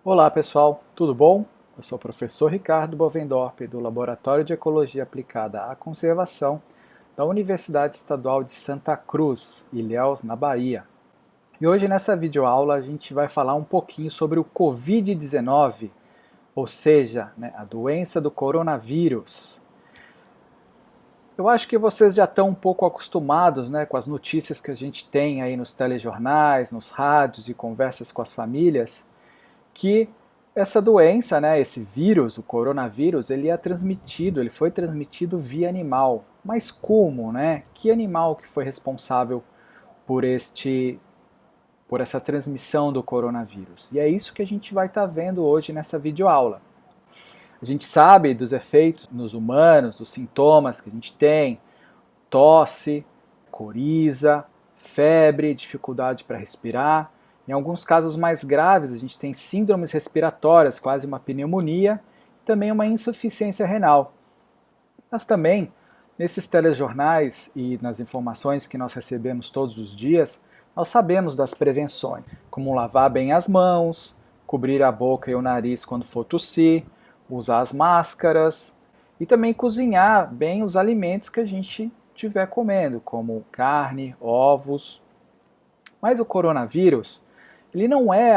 Olá pessoal, tudo bom? Eu sou o professor Ricardo Bovendorp do Laboratório de Ecologia Aplicada à Conservação da Universidade Estadual de Santa Cruz, Ilhéus, na Bahia. E hoje nessa videoaula a gente vai falar um pouquinho sobre o Covid-19, ou seja, a doença do coronavírus. Eu acho que vocês já estão um pouco acostumados com as notícias que a gente tem aí nos telejornais, nos rádios e conversas com as famílias, que essa doença, esse vírus, o coronavírus, ele foi transmitido via animal. Mas como, Que animal que foi responsável por por essa transmissão do coronavírus? E é isso que a gente vai estar vendo hoje nessa videoaula. A gente sabe dos efeitos nos humanos, dos sintomas que a gente tem: tosse, coriza, febre, dificuldade para respirar. Em alguns casos mais graves, a gente tem síndromes respiratórias, quase uma pneumonia, e também uma insuficiência renal. Mas também, nesses telejornais e nas informações que nós recebemos todos os dias, nós sabemos das prevenções, como lavar bem as mãos, cobrir a boca e o nariz quando for tossir, usar as máscaras e também cozinhar bem os alimentos que a gente estiver comendo, como carne, ovos. Mas o coronavírus, ele não é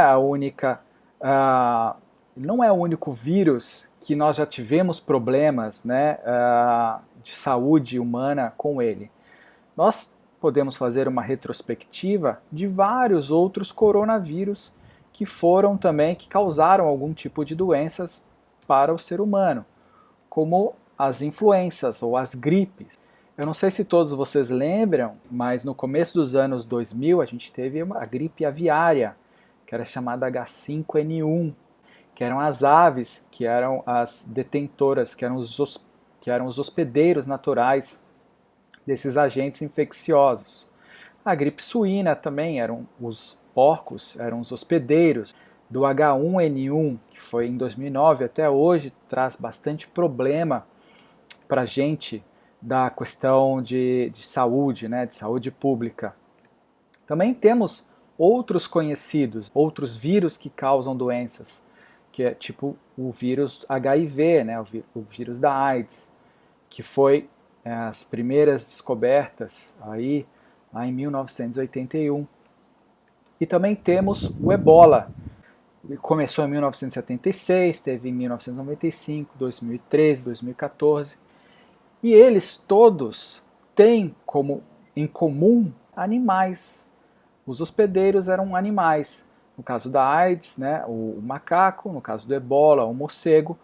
não é o único vírus que nós já tivemos problemas de saúde humana com ele. Nós podemos fazer uma retrospectiva de vários outros coronavírus que causaram algum tipo de doenças para o ser humano, como as influenças ou as gripes. Eu não sei se todos vocês lembram, mas no começo dos anos 2000 a gente teve a gripe aviária, que era chamada H5N1, que eram as aves, que eram as detentoras, que eram os hospedeiros naturais desses agentes infecciosos. A gripe suína também, eram os porcos, eram os hospedeiros do H1N1, que foi em 2009 até hoje, traz bastante problema para a gente da questão de saúde, de saúde pública. Também temos outros conhecidos, outros vírus que causam doenças, que é tipo o vírus HIV, o vírus da AIDS, que foi as primeiras descobertas aí, lá em 1981. E também temos o Ebola. Começou em 1976, teve em 1995, 2013, 2014. E eles todos têm como em comum animais. Os hospedeiros eram animais. No caso da AIDS, o macaco; no caso do Ebola, o morcego.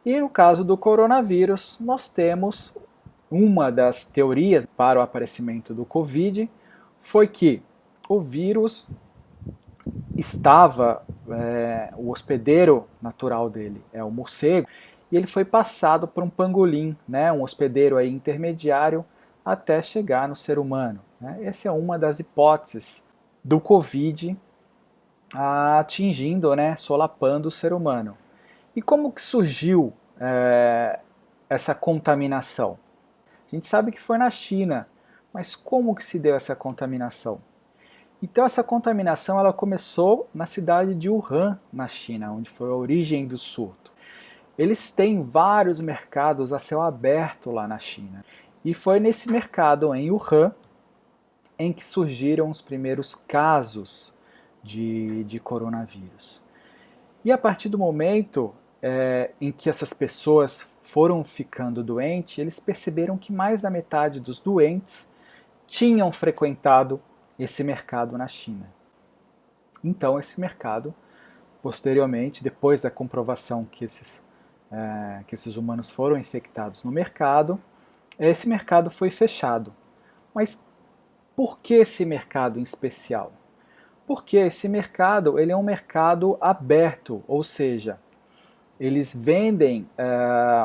E no caso do coronavírus, nós temos uma das teorias para o aparecimento do Covid, foi que o vírus o hospedeiro natural dele é o morcego, e ele foi passado por um pangolim, um hospedeiro aí intermediário, até chegar no ser humano. Essa é uma das hipóteses do Covid atingindo, solapando o ser humano. E como que surgiu essa contaminação? A gente sabe que foi na China, mas como que se deu essa contaminação? Então essa contaminação ela começou na cidade de Wuhan, na China, onde foi a origem do surto. Eles têm vários mercados a céu aberto lá na China. E foi nesse mercado, em Wuhan, em que surgiram os primeiros casos de coronavírus. E a partir do momento em que essas pessoas foram ficando doentes, eles perceberam que mais da metade dos doentes tinham frequentado esse mercado na China. Então esse mercado, posteriormente, depois da comprovação que esses humanos foram infectados no mercado, esse mercado foi fechado. Mas por que esse mercado em especial? Porque esse mercado ele é um mercado aberto, ou seja, eles vendem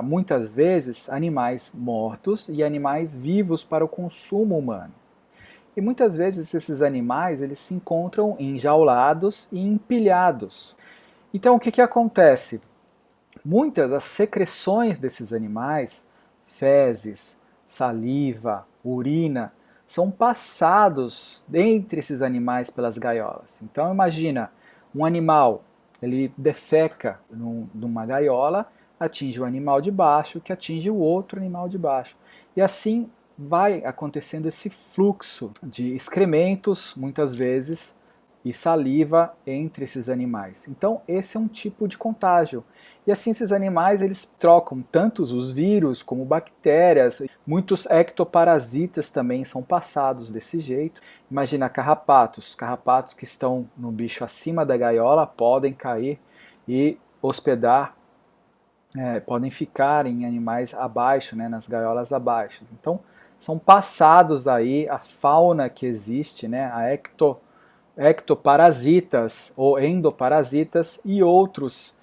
muitas vezes animais mortos e animais vivos para o consumo humano. E muitas vezes esses animais eles se encontram enjaulados e empilhados. Então o que acontece? Muitas das secreções desses animais, fezes, saliva, urina, são passados entre esses animais pelas gaiolas. Então imagina um animal ele defeca numa gaiola, atinge o animal de baixo, que atinge o outro animal de baixo. E assim vai acontecendo esse fluxo de excrementos, muitas vezes, e saliva entre esses animais. Então, esse é um tipo de contágio. E assim, esses animais, eles trocam tantos os vírus como bactérias, muitos ectoparasitas também são passados desse jeito. Imagina carrapatos que estão no bicho acima da gaiola podem cair e hospedar, podem ficar em animais abaixo, né, nas gaiolas abaixo. Então, são passados aí a fauna que existe, né, a ectoparasitas ou endoparasitas e outros,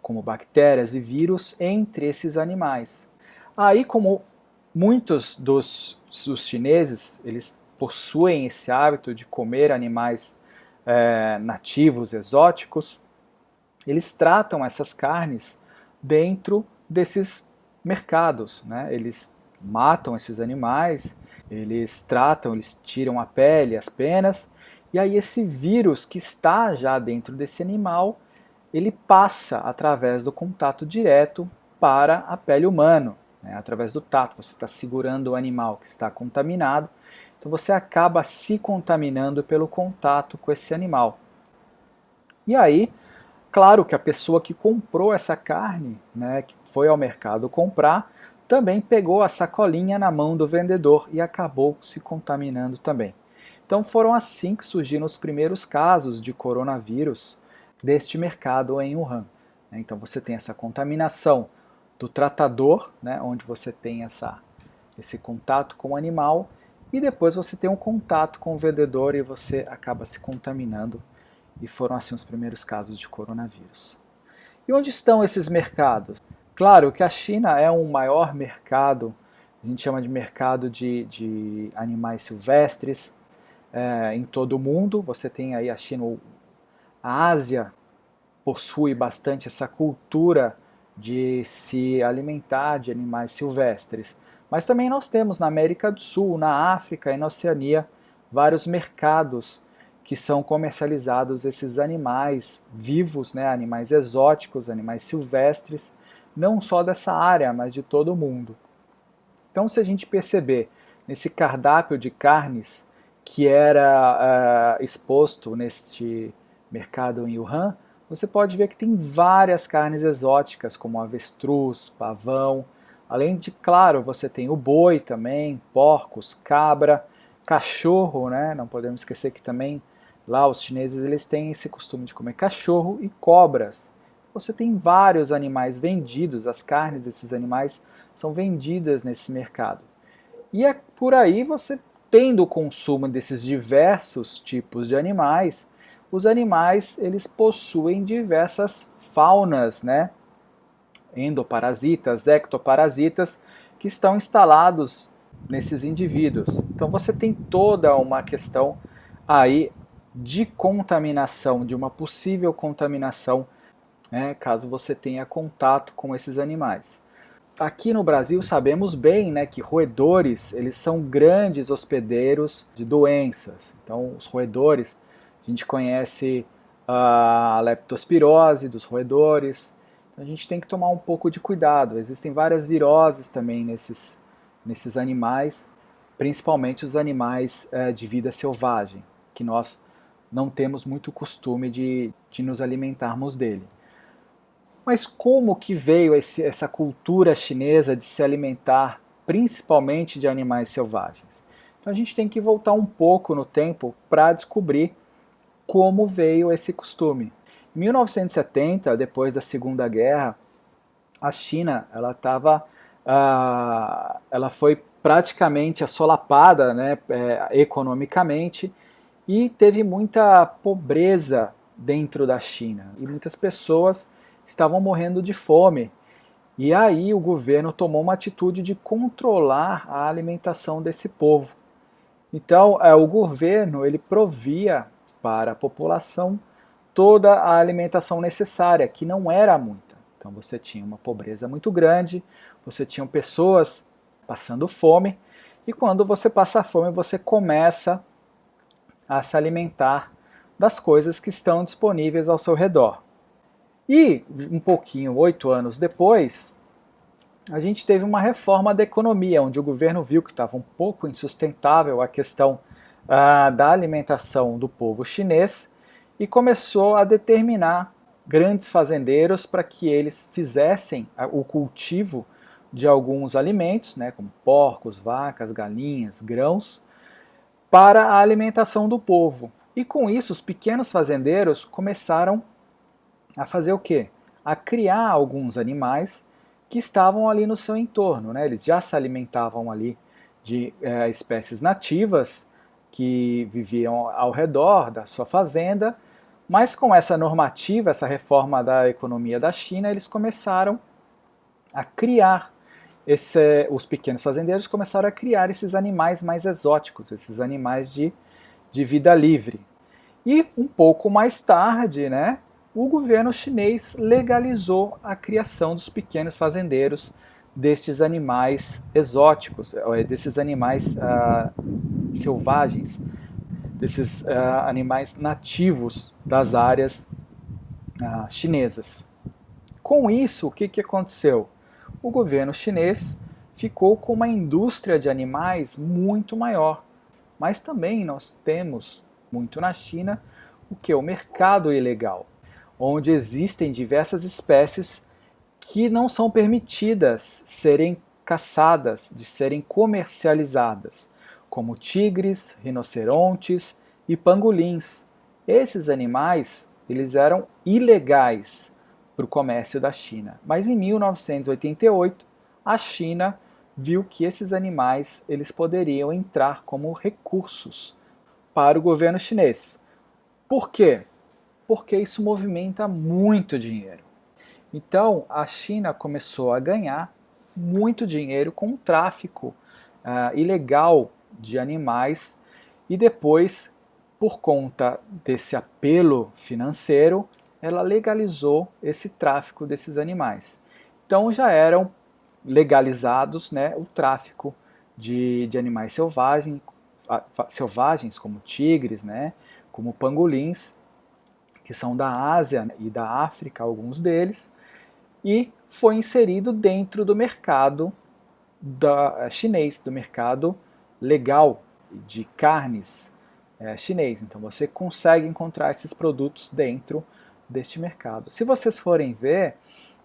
como bactérias e vírus, entre esses animais. Aí, como muitos dos chineses, eles possuem esse hábito de comer animais nativos, exóticos, eles tratam essas carnes dentro desses mercados, né? Eles matam esses animais, eles tratam, eles tiram a pele, as penas, e aí esse vírus que está já dentro desse animal, ele passa através do contato direto para a pele humana, né? Através do tato. Você está segurando o animal que está contaminado, então você acaba se contaminando pelo contato com esse animal. E aí, claro que a pessoa que comprou essa carne, né, que foi ao mercado comprar, também pegou a sacolinha na mão do vendedor e acabou se contaminando também. Então foram assim que surgiram os primeiros casos de coronavírus deste mercado em Wuhan. Então você tem essa contaminação do tratador, né, onde você tem esse contato com o animal, e depois você tem um contato com o vendedor e você acaba se contaminando. E foram assim os primeiros casos de coronavírus. E onde estão esses mercados? Claro que a China é um maior mercado, a gente chama de mercado de animais silvestres, em todo o mundo. Você tem aí a China, a Ásia possui bastante essa cultura de se alimentar de animais silvestres. Mas também nós temos na América do Sul, na África e na Oceania vários mercados que são comercializados esses animais vivos, né, animais exóticos, animais silvestres, não só dessa área, mas de todo o mundo. Então, se a gente perceber nesse cardápio de carnes que era exposto neste mercado em Wuhan, você pode ver que tem várias carnes exóticas, como avestruz, pavão, além de, claro, você tem o boi também, porcos, cabra, cachorro, né? Não podemos esquecer que também lá os chineses eles têm esse costume de comer cachorro e cobras. Você tem vários animais vendidos, as carnes desses animais são vendidas nesse mercado. E é por aí você tendo o consumo desses diversos tipos de animais, os animais eles possuem diversas faunas, né? Endoparasitas, ectoparasitas, que estão instalados nesses indivíduos. Então você tem toda uma questão aí de contaminação, de uma possível contaminação, né, caso você tenha contato com esses animais. Aqui no Brasil sabemos bem, né, que roedores eles são grandes hospedeiros de doenças. Então os roedores, a gente conhece a leptospirose dos roedores. Então, a gente tem que tomar um pouco de cuidado. Existem várias viroses também nesses animais, principalmente os animais de vida selvagem, que nós não temos muito costume de nos alimentarmos dele. Mas como que veio essa cultura chinesa de se alimentar principalmente de animais selvagens? Então a gente tem que voltar um pouco no tempo para descobrir como veio esse costume. Em 1970, depois da Segunda Guerra, a China ela foi praticamente assolapada, né, economicamente, e teve muita pobreza dentro da China. E muitas pessoas estavam morrendo de fome. E aí o governo tomou uma atitude de controlar a alimentação desse povo. Então, o governo ele provia para a população toda a alimentação necessária, que não era muita. Então, você tinha uma pobreza muito grande, você tinha pessoas passando fome, e quando você passa fome, você começa a se alimentar das coisas que estão disponíveis ao seu redor. E, um pouquinho, 8 anos depois, a gente teve uma reforma da economia, onde o governo viu que estava um pouco insustentável a questão da alimentação do povo chinês e começou a determinar grandes fazendeiros para que eles fizessem o cultivo de alguns alimentos, né, como porcos, vacas, galinhas, grãos, para a alimentação do povo. E com isso, os pequenos fazendeiros começaram a fazer o quê? A criar alguns animais que estavam ali no seu entorno, né? Eles já se alimentavam ali de espécies nativas que viviam ao redor da sua fazenda, mas com essa normativa, essa reforma da economia da China, eles começaram a criar, os pequenos fazendeiros começaram a criar esses animais mais exóticos, esses animais de vida livre. E um pouco mais tarde, né, o governo chinês legalizou a criação dos pequenos fazendeiros destes animais exóticos, desses animais selvagens, desses animais nativos das áreas chinesas. Com isso, o que aconteceu? O governo chinês ficou com uma indústria de animais muito maior. Mas também nós temos muito na China o que? O mercado ilegal, onde existem diversas espécies que não são permitidas serem caçadas, de serem comercializadas, como tigres, rinocerontes e pangolins. Esses animais, eles eram ilegais para o comércio da China. Mas em 1988, a China viu que esses animais eles poderiam entrar como recursos para o governo chinês. Por quê? Porque isso movimenta muito dinheiro. Então, a China começou a ganhar muito dinheiro com o tráfico ilegal de animais e depois, por conta desse apelo financeiro, ela legalizou esse tráfico desses animais. Então já eram legalizados, né, o tráfico de animais selvagens como tigres, né, como pangolins, que são da Ásia e da África, alguns deles, e foi inserido dentro do mercado chinês, do mercado legal de carnes chinês. Então você consegue encontrar esses produtos dentro deste mercado. Se vocês forem ver,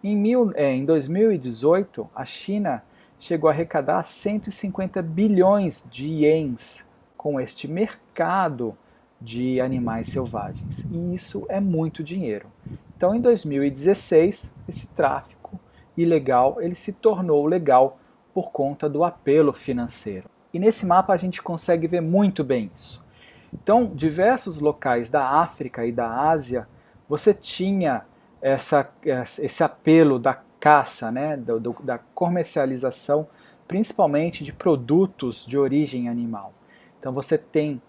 em 2018, a China chegou a arrecadar 150 bilhões de ienes com este mercado de animais selvagens. E isso é muito dinheiro. Então, em 2016, esse tráfico ilegal ele se tornou legal por conta do apelo financeiro. E nesse mapa a gente consegue ver muito bem isso. Então, diversos locais da África e da Ásia, você tinha esse apelo da caça, né, da comercialização, principalmente de produtos de origem animal. Então você tem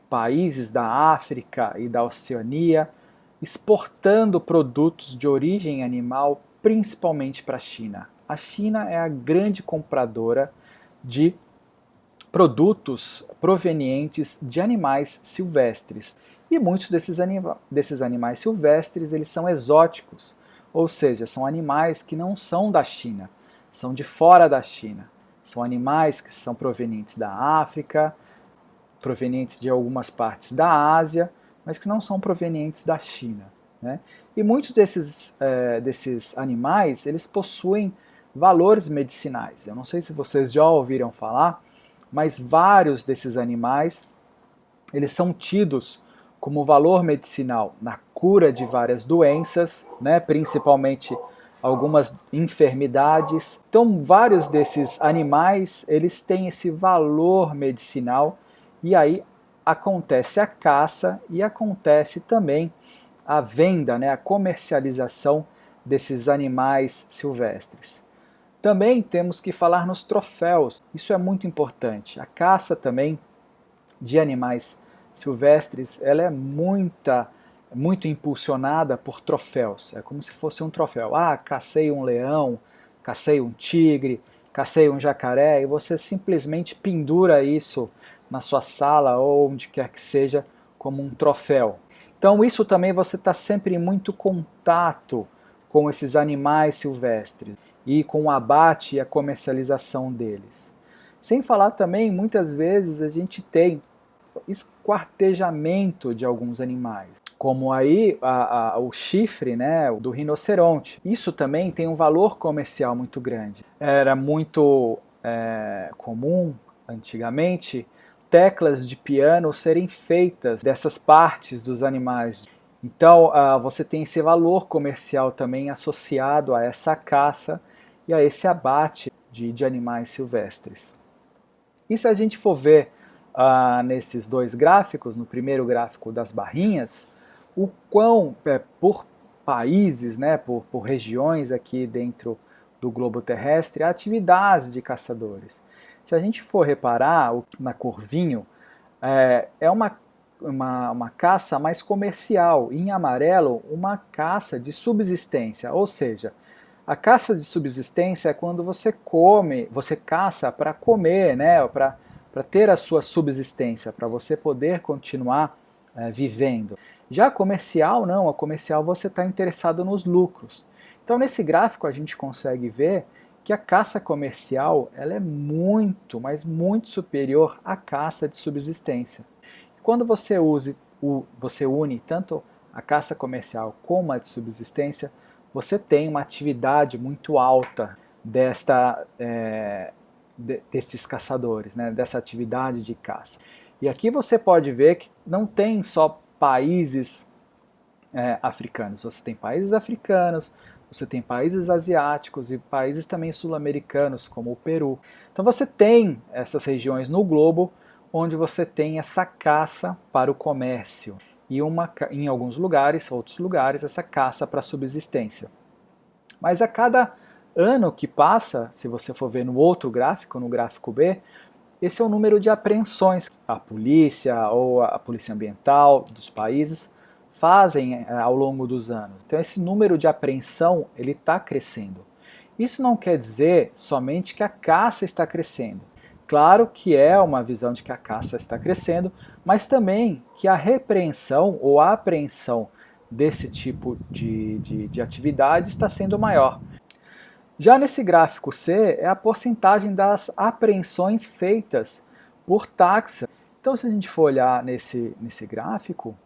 países da África e da Oceania exportando produtos de origem animal, principalmente para a China. A China é a grande compradora de produtos provenientes de animais silvestres. E muitos desses animais silvestres eles são exóticos, ou seja, são animais que não são da China, são de fora da China. São animais que são provenientes da África, provenientes de algumas partes da Ásia, mas que não são provenientes da China, né? E muitos desses animais eles possuem valores medicinais. Eu não sei se vocês já ouviram falar, mas vários desses animais eles são tidos como valor medicinal na cura de várias doenças, né, principalmente algumas enfermidades. Então, vários desses animais eles têm esse valor medicinal e aí acontece a caça e acontece também a venda, né, a comercialização desses animais silvestres. Também temos que falar nos troféus, isso é muito importante. A caça também de animais silvestres, ela é muito impulsionada por troféus. É como se fosse um troféu. Ah, cacei um leão, cacei um tigre, cacei um jacaré, e você simplesmente pendura isso na sua sala ou onde quer que seja como um troféu. Então isso também você está sempre em muito contato com esses animais silvestres e com o abate e a comercialização deles. Sem falar também, muitas vezes a gente tem esquartejamento de alguns animais, como aí o chifre, né, do rinoceronte. Isso também tem um valor comercial muito grande. Era muito comum antigamente teclas de piano serem feitas dessas partes dos animais. Então você tem esse valor comercial também associado a essa caça e a esse abate de animais silvestres. E se a gente for ver nesses dois gráficos, no primeiro gráfico das barrinhas, o quão, por países, né, por regiões aqui dentro do globo terrestre, há atividades de caçadores. Se a gente for reparar na Corvinho, é uma caça mais comercial, e em amarelo, uma caça de subsistência, ou seja, a caça de subsistência é quando você caça para comer, né, para ter a sua subsistência, para você poder continuar vivendo. Já a comercial, não, a comercial você está interessado nos lucros. Então nesse gráfico a gente consegue ver que a caça comercial ela é muito, mas muito superior à caça de subsistência. Quando você une tanto a caça comercial como a de subsistência, você tem uma atividade muito alta desses caçadores, né, dessa atividade de caça. E aqui você pode ver que não tem só países africanos, você tem países africanos, você tem países asiáticos e países também sul-americanos, como o Peru. Então você tem essas regiões no globo onde você tem essa caça para o comércio e em alguns lugares, outros lugares, essa caça para subsistência. Mas a cada ano que passa, se você for ver no outro gráfico, no gráfico B, esse é o número de apreensões que a polícia ou a polícia ambiental dos países fazem ao longo dos anos. Então esse número de apreensão ele está crescendo. Isso não quer dizer somente que a caça está crescendo. Claro que é uma visão de que a caça está crescendo, mas também que a repreensão ou a apreensão desse tipo de atividade está sendo maior. Já nesse gráfico C é a porcentagem das apreensões feitas por taxa. Então se a gente for olhar nesse gráfico,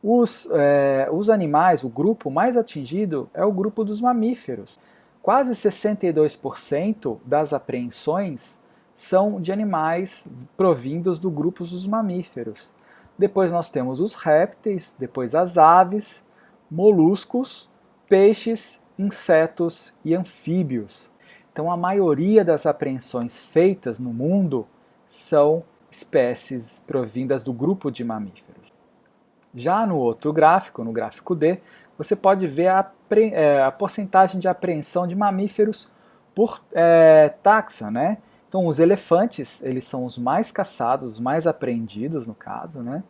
os animais, o grupo mais atingido é o grupo dos mamíferos. Quase 62% das apreensões são de animais provindos do grupo dos mamíferos. Depois nós temos os répteis, depois as aves, moluscos, peixes, insetos e anfíbios. Então a maioria das apreensões feitas no mundo são espécies provindas do grupo de mamíferos. Já no outro gráfico, no gráfico D, você pode ver a porcentagem de apreensão de mamíferos por taxa, né? Então os elefantes, eles são os mais caçados, os mais apreendidos no caso, né?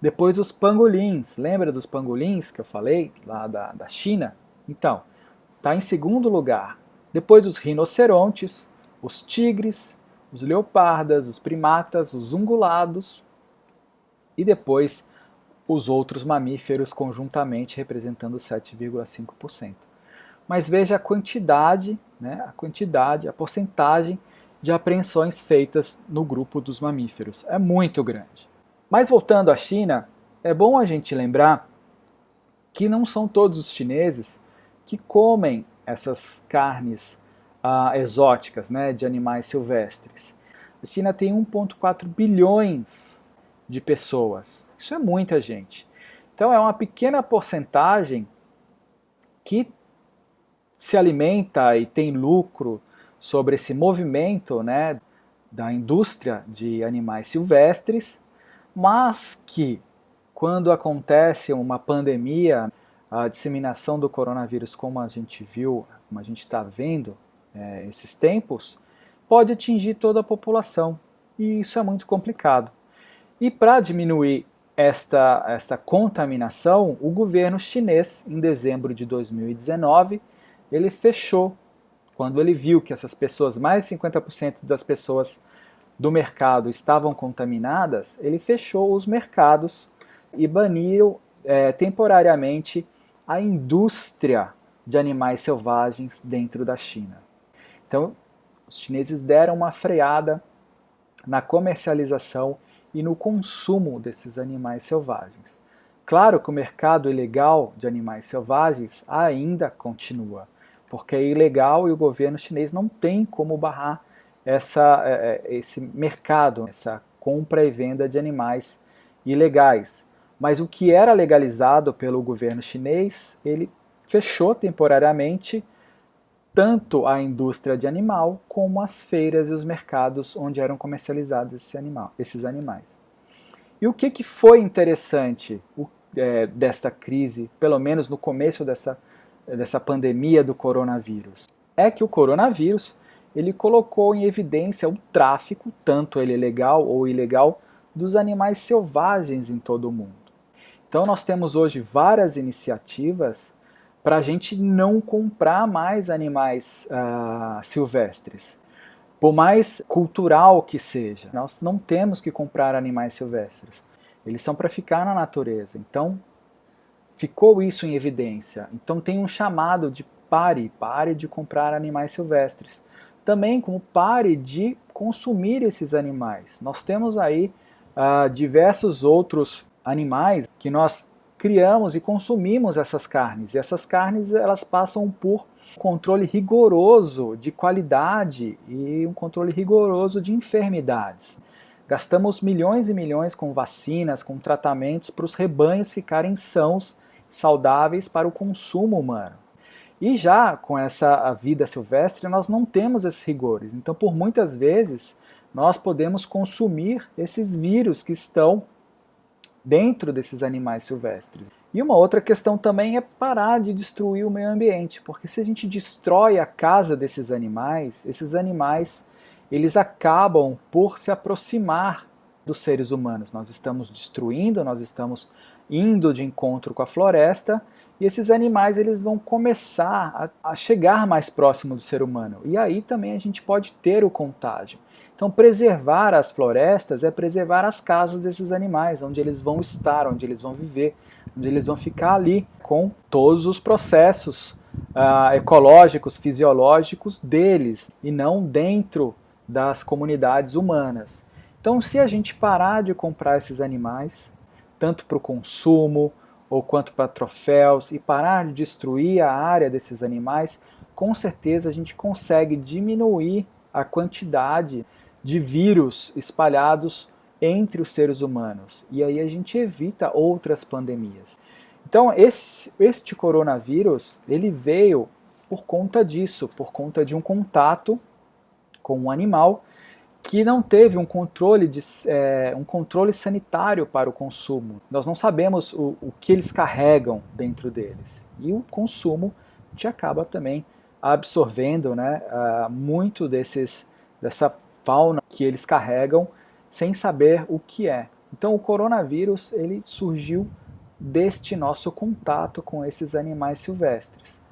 Depois os pangolins, lembra dos pangolins que eu falei, lá da China? Então, está em segundo lugar. Depois os rinocerontes, os tigres, os leopardas, os primatas, os ungulados e depois os outros mamíferos conjuntamente representando 7,5%. Mas veja a quantidade, né, a porcentagem de apreensões feitas no grupo dos mamíferos. É muito grande. Mas voltando à China, é bom a gente lembrar que não são todos os chineses que comem essas carnes exóticas, né, de animais silvestres. A China tem 1,4 bilhões de pessoas. Isso é muita gente. Então é uma pequena porcentagem que se alimenta e tem lucro sobre esse movimento, né, da indústria de animais silvestres, mas que quando acontece uma pandemia, a disseminação do coronavírus, como a gente viu, como a gente está vendo esses tempos, pode atingir toda a população. E isso é muito complicado. E para diminuir esta contaminação, o governo chinês, em dezembro de 2019, ele fechou, quando ele viu que essas pessoas, mais de 50% das pessoas do mercado estavam contaminadas, ele fechou os mercados e baniu temporariamente a indústria de animais selvagens dentro da China. Então, os chineses deram uma freada na comercialização e no consumo desses animais selvagens. Claro que o mercado ilegal de animais selvagens ainda continua, porque é ilegal e o governo chinês não tem como barrar esse mercado, essa compra e venda de animais ilegais. Mas o que era legalizado pelo governo chinês, ele fechou temporariamente tanto a indústria de animal como as feiras e os mercados onde eram comercializados esses animais. E o que foi interessante desta crise, pelo menos no começo dessa pandemia do coronavírus? É que o coronavírus ele colocou em evidência o tráfico, tanto ele legal ou ilegal, dos animais selvagens em todo o mundo. Então nós temos hoje várias iniciativas para a gente não comprar mais animais silvestres. Por mais cultural que seja, nós não temos que comprar animais silvestres. Eles são para ficar na natureza. Então, ficou isso em evidência. Então tem um chamado de pare de comprar animais silvestres. Também como pare de consumir esses animais. Nós temos aí diversos outros animais que nós criamos e consumimos essas carnes. E essas carnes elas passam por um controle rigoroso de qualidade e um controle rigoroso de enfermidades. Gastamos milhões e milhões com vacinas, com tratamentos para os rebanhos ficarem sãos, saudáveis para o consumo humano. E já com essa vida silvestre nós não temos esses rigores. Então por muitas vezes nós podemos consumir esses vírus que estão dentro desses animais silvestres. E uma outra questão também é parar de destruir o meio ambiente, porque se a gente destrói a casa desses animais, esses animais eles acabam por se aproximar dos seres humanos. Nós estamos destruindo, nós estamos indo de encontro com a floresta e esses animais eles vão começar a chegar mais próximo do ser humano. E aí também a gente pode ter o contágio. Então preservar as florestas é preservar as casas desses animais, onde eles vão estar, onde eles vão viver, onde eles vão ficar ali com todos os processos ecológicos, fisiológicos deles e não dentro das comunidades humanas. Então se a gente parar de comprar esses animais, tanto para o consumo ou quanto para troféus, e parar de destruir a área desses animais, com certeza a gente consegue diminuir a quantidade de vírus espalhados entre os seres humanos. E aí a gente evita outras pandemias. Então este coronavírus, ele veio por conta disso, por conta de um contato com um animal que não teve um controle sanitário para o consumo. Nós não sabemos o que eles carregam dentro deles. E o consumo te acaba também absorvendo, né, muito dessa fauna que eles carregam sem saber o que é. Então o coronavírus ele surgiu deste nosso contato com esses animais silvestres.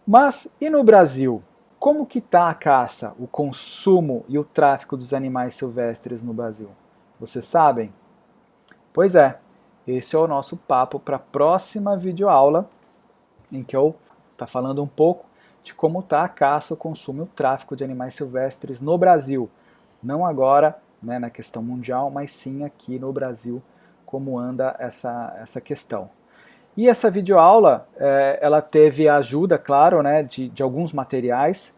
Mas e no Brasil? Como que está a caça, o consumo e o tráfico dos animais silvestres no Brasil? Vocês sabem? Pois é, esse é o nosso papo para a próxima videoaula, em que eu estou falando um pouco de como está a caça, o consumo e o tráfico de animais silvestres no Brasil. Não agora, né, na questão mundial, mas sim aqui no Brasil, como anda essa questão. E essa videoaula, ela teve a ajuda, claro, né, de alguns materiais,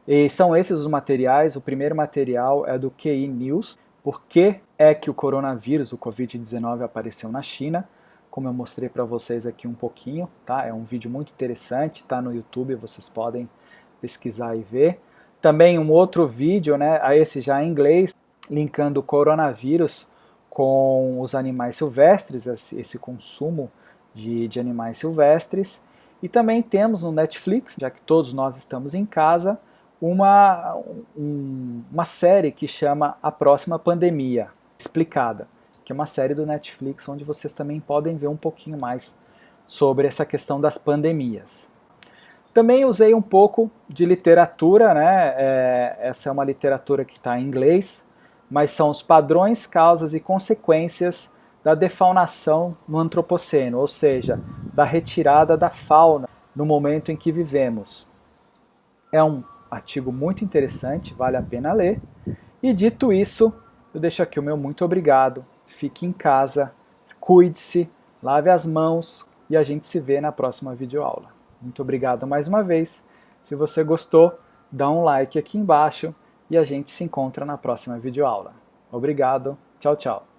e são esses os materiais. O primeiro material é do QI News, por que é que o coronavírus, o Covid-19, apareceu na China, como eu mostrei para vocês aqui um pouquinho, tá? É um vídeo muito interessante, está no YouTube, vocês podem pesquisar e ver. Também um outro vídeo, né, esse já em inglês, linkando o coronavírus com os animais silvestres, esse consumo de animais silvestres. E também temos no Netflix, já que todos nós estamos em casa, uma série que chama A Próxima Pandemia, explicada, que é uma série do Netflix onde vocês também podem ver um pouquinho mais sobre essa questão das pandemias. Também usei um pouco de literatura, né? Essa é uma literatura que está em inglês, mas são os padrões, causas e consequências da defaunação no antropoceno, ou seja, da retirada da fauna no momento em que vivemos. É um artigo muito interessante, vale a pena ler. E dito isso, eu deixo aqui o meu muito obrigado, fique em casa, cuide-se, lave as mãos e a gente se vê na próxima videoaula. Muito obrigado mais uma vez. Se você gostou, dá um like aqui embaixo e a gente se encontra na próxima videoaula. Obrigado, tchau, tchau.